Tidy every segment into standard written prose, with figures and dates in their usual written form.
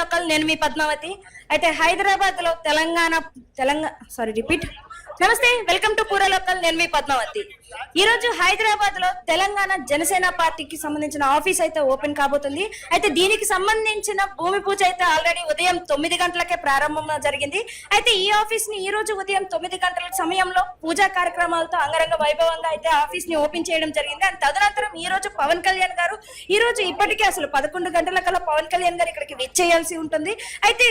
Local నేను మీ పద్మావతి. అయితే హైదరాబాద్ లో నమస్తే, వెల్కమ్ టు పూరా లోకల్ నేను మీ పద్మావతి. ఈ రోజు హైదరాబాద్ లో తెలంగాణ జనసేన పార్టీకి సంబంధించిన ఆఫీస్ అయితే ఓపెన్ కాబోతుంది. అయితే దీనికి సంబంధించిన భూమి పూజ అయితే ఆల్రెడీ ఉదయం 9 గంటలకే ప్రారంభం జరిగింది. అయితే ఈ ఆఫీస్ ని ఈ రోజు ఉదయం 9 గంటల సమయంలో పూజా కార్యక్రమాలతో అంగరంగ వైభవంగా అయితే ఆఫీస్ ని ఓపెన్ చేయడం జరిగింది. అండ్ తదనంతరం ఈ రోజు పవన్ కళ్యాణ్ గారు ఈ రోజు ఇప్పటికే అసలు 11 గంటల కల్లా పవన్ కళ్యాణ్ గారు ఇక్కడికి విచ్చేయాల్సి ఉంటుంది. అయితే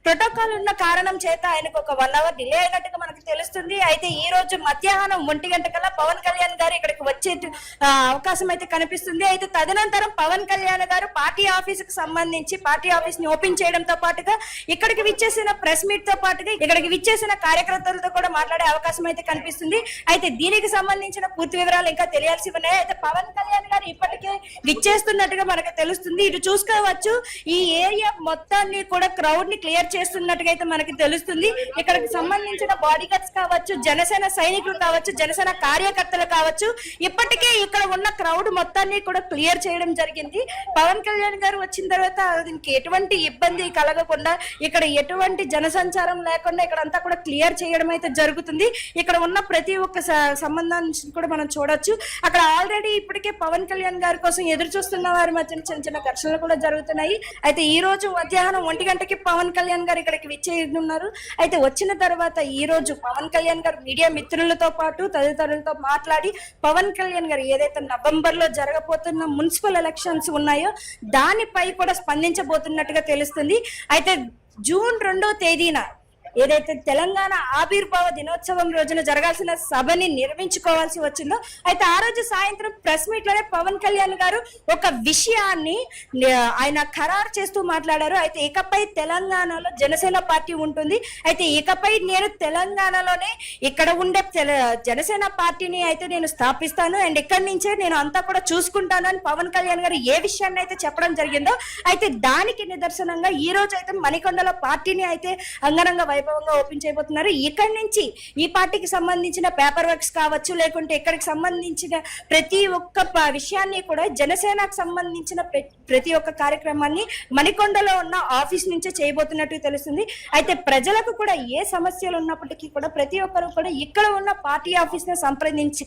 ప్రోటోకాల్ ఉన్న కారణం చేత ఆయనకు ఒక 1 అవర్ డిలే అయినట్టుగా మనకు తెలుస్తుంది. అయితే ఈ రోజు మధ్యాహ్నం 1 గంట కల్లా పవన్ కళ్యాణ్ గారు ఇక్కడికి వచ్చే అవకాశం అయితే కనిపిస్తుంది. అయితే తదనంతరం పవన్ కళ్యాణ్ గారు పార్టీ ఆఫీస్ కి సంబంధించి పార్టీ ఆఫీస్ ని ఓపెన్ చేయడంతో పాటుగా ఇక్కడికి విచ్చేసిన ప్రెస్ మీట్ తో పాటుగా ఇక్కడికి విచ్చేసిన కార్యకర్తలతో కూడా మాట్లాడే అవకాశం అయితే కనిపిస్తుంది. అయితే దీనికి సంబంధించిన పూర్తి వివరాలు ఇంకా తెలియాల్సి ఉన్నాయి. అయితే పవన్ కళ్యాణ్ గారు ఇప్పటికే విచ్చేస్తున్నట్టుగా మనకు తెలుస్తుంది. ఇటు చూసుకోవచ్చు, ఈ ఏరియా మొత్తాన్ని కూడా క్రౌడ్ ని క్లియర్ చేస్తున్నట్టుగా అయితే మనకి తెలుస్తుంది. ఇక్కడికి సంబంధించిన బాడీ గార్డ్స్ కావచ్చు, జనసేన సైనికులు కావచ్చు, జనసేన కార్యకర్తలు కావచ్చు, ఇప్పటికే ఇక్కడ ఉన్న క్రౌడ్ మొత్తాన్ని కూడా క్లియర్ చేయడం జరిగింది. పవన్ కళ్యాణ్ గారు వచ్చిన తర్వాత దీనికి ఎటువంటి ఇబ్బంది కలగకుండా, ఇక్కడ ఎటువంటి జనసంచారం లేకుండా ఇక్కడ అంతా కూడా క్లియర్ చేయడం అయితే జరుగుతుంది. ఇక్కడ ఉన్న ప్రతి ఒక్క సంబంధాన్ని కూడా మనం చూడొచ్చు. అక్కడ ఆల్రెడీ ఇప్పటికే పవన్ కళ్యాణ్ గారి కోసం ఎదురు చూస్తున్న వారి మధ్య చిన్న చిన్న ఘర్షణలు కూడా జరుగుతున్నాయి. అయితే ఈ రోజు మధ్యాహ్నం 1 గంటకి పవన్ కళ్యాణ్ గారు ఇక్కడికి విచ్చేయనున్నారు. అయితే వచ్చిన తర్వాత ఈ రోజు పవన్ కళ్యాణ్ గారు మీడియా మిత్రులతో పాటు తదితరులతో మాట్లాడి పవన్ కళ్యాణ్ గారు ఏదైతే నవంబర్ లో జరగబోతున్న మున్సిపల్ ఎలక్షన్స్ ఉన్నాయో దానిపై కూడా స్పందించబోతున్నట్టుగా తెలుస్తుంది. అయితే జూన్ 2వ తేదీన ఏదైతే తెలంగాణ ఆవిర్భావ దినోత్సవం రోజున జరగాల్సిన సభని నిర్వహించుకోవాల్సి వచ్చిందో, అయితే ఆ రోజు సాయంత్రం ప్రెస్ మీట్ లోనే పవన్ కళ్యాణ్ గారు ఒక విషయాన్ని ఆయన ఖరారు చేస్తూ మాట్లాడారు. అయితే ఇకపై తెలంగాణలో జనసేన పార్టీ ఉంటుంది. అయితే ఇకపై నేను తెలంగాణలోనే ఇక్కడ ఉండే జనసేన పార్టీని అయితే నేను స్థాపిస్తాను. అండ్ ఇక్కడి నుంచే నేను అంతా కూడా చూసుకుంటాను అని పవన్ కళ్యాణ్ గారు ఏ విషయాన్ని అయితే చెప్పడం జరిగిందో, అయితే దానికి నిదర్శనంగా ఈ రోజు అయితే మణికొండలో పార్టీని అయితే అంగరంగ వైభవంగా ఓపెన్ చేయబోతున్నారు. ఇక్కడి నుంచి ఈ పార్టీకి సంబంధించిన పేపర్ వర్క్స్ కావచ్చు, లేకుంటే ఇక్కడికి సంబంధించిన ప్రతి ఒక్క విషయాన్ని కూడా జనసేనకు సంబంధించిన ప్రతి ఒక్క కార్యక్రమాన్ని మణికొండలో ఉన్న ఆఫీస్ నుంచే చేయబోతున్నట్టు తెలుస్తుంది. అయితే ప్రజలకు కూడా ఏ సమస్యలు ఉన్నప్పటికీ కూడా ప్రతి ఒక్కరు కూడా ఇక్కడ ఉన్న పార్టీ ఆఫీస్ ని సంప్రదించి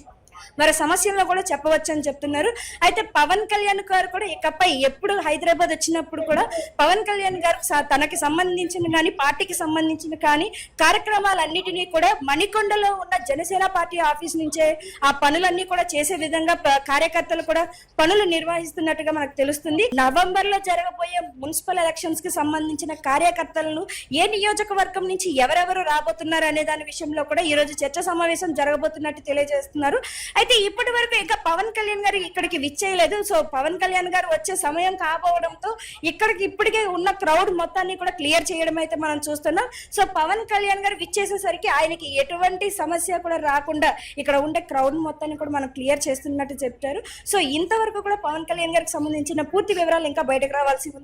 మరి సమస్యల్లో కూడా చెప్పవచ్చు అని చెప్తున్నారు. అయితే పవన్ కళ్యాణ్ గారు కూడా ఇకపై ఎప్పుడు హైదరాబాద్ వచ్చినప్పుడు కూడా పవన్ కళ్యాణ్ గారు తనకి సంబంధించిన కానీ పార్టీకి సంబంధించిన కానీ కార్యక్రమాలన్నిటినీ కూడా మణికొండలో ఉన్న జనసేన పార్టీ ఆఫీస్ నుంచే ఆ పనులన్నీ కూడా చేసే విధంగా కార్యకర్తలు కూడా పనులు నిర్వహిస్తున్నట్టుగా మనకు తెలుస్తుంది. నవంబర్ లో జరగబోయే మున్సిపల్ ఎలక్షన్స్ కి సంబంధించిన కార్యకర్తలను ఏ నియోజకవర్గం నుంచి ఎవరెవరు రాబోతున్నారు అనే దాని విషయంలో కూడా ఈ రోజు చర్చ సమావేశం జరగబోతున్నట్టు తెలియజేస్తున్నారు. అయితే ఇప్పటి వరకు ఇంకా పవన్ కళ్యాణ్ గారు ఇక్కడికి విచ్చేయలేదు. సో పవన్ కళ్యాణ్ గారు వచ్చే సమయం కాబోవడంతో ఇక్కడికి ఇప్పటికే ఉన్న క్రౌడ్ మొత్తాన్ని కూడా క్లియర్ చేయడం అయితే మనం చూస్తున్నాం. సో పవన్ కళ్యాణ్ గారు విచ్చేసేసరికి ఆయనకి ఎటువంటి సమస్య కూడా రాకుండా ఇక్కడ ఉండే క్రౌడ్ మొత్తాన్ని కూడా మనం క్లియర్ చేస్తున్నట్టు చెప్తారు. సో ఇంతవరకు కూడా పవన్ కళ్యాణ్ గారికి సంబంధించిన పూర్తి వివరాలు ఇంకా బయటకు రావాల్సి ఉంది.